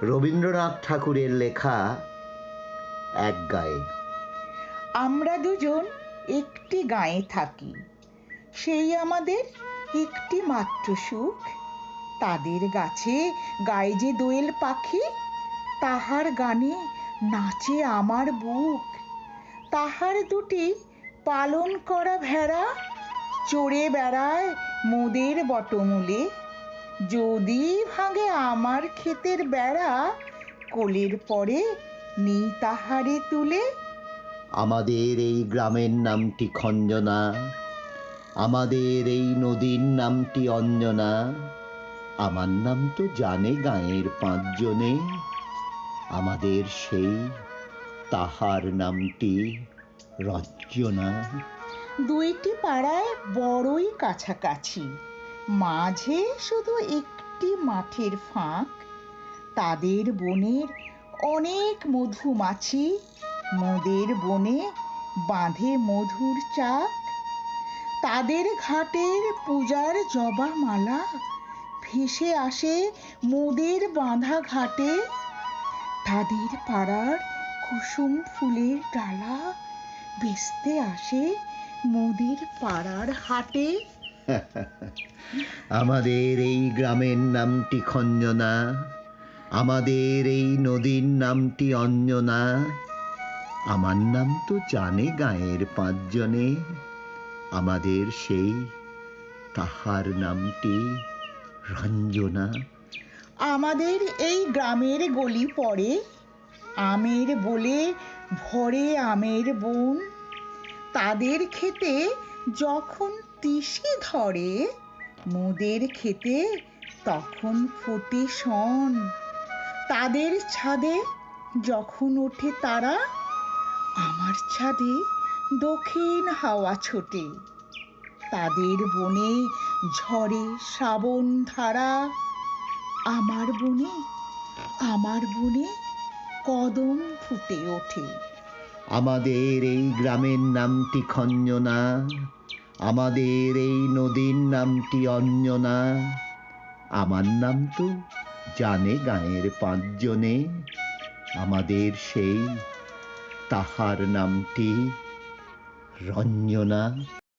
রবীন্দ্রনাথ ঠাকুরের লেখা এক গায়ে। আমরা দুজন একটি গাঁয়ে থাকি, সেই আমাদের একটি মাত্র সুখ। তাদের গাছে গায়ে যে দোয়েল পাখি, তাহার গানে নাচে আমার বুক। তাহার দুটি পালন করা ভেড়া চড়ে বেড়ায় মোদের বটমূলে। যদি ভাঙে আমার ক্ষেতের বেড়া, কোলের পরে নেই তাহারে তুলে। আমাদের এই গ্রামের নামটি খঞ্জনা, আমাদের এই নদীর নামটি অঞ্জনা। আমার নাম তো জানে গাঁয়ের পাঁচজনে, আমাদের সেই তাহার নামটি রঞ্জনা। দুইটি পাড়ায় বড়ই কাছাকাছি, মাঝে শুধু একটি মাঠের ফাঁক। তাদের বনের অনেক মধুমাছি, মোদের বনে বাঁধে মধুর চাক। তাদের ঘাটের পূজার জবা মালা ভেসে আসে মোদের বাঁধা ঘাটে। তাদের পাড়ার কুসুম ফুলের ডালা বেচতে আসে মোদের পাড়ার হাটে। আমাদের এই গ্রামের নামটি খঞ্জনা, আমাদের এই নদীর নামটি অঞ্জনা। আমার নাম তো জানে গাঁয়ের পাঁচজনে, আমাদের সেই তাহার নামটি রঞ্জনা। আমাদের এই গ্রামের গলি পড়ে আমের বলে ভরে আমের বন। তাদের খেতে যখন তিসি ধরে, মোদের খেতে তখন ফোটে শন। তাদের ছাদে যখন ওঠে তারা, আমার ছাদে দক্ষিণ হাওয়া ছোটে। তাদের বনে ঝরে শ্রাবণ ধারা, আমার বনে কদম ফুটে ওঠে। আমাদের এই গ্রামের নামটি খঞ্জনা, আমাদের এই নদীর নামটি অঞ্জনা। আমার নাম তো জানে গাঁয়ের পাঁচজনে, আমাদের সেই তাহার নামটি রঞ্জনা।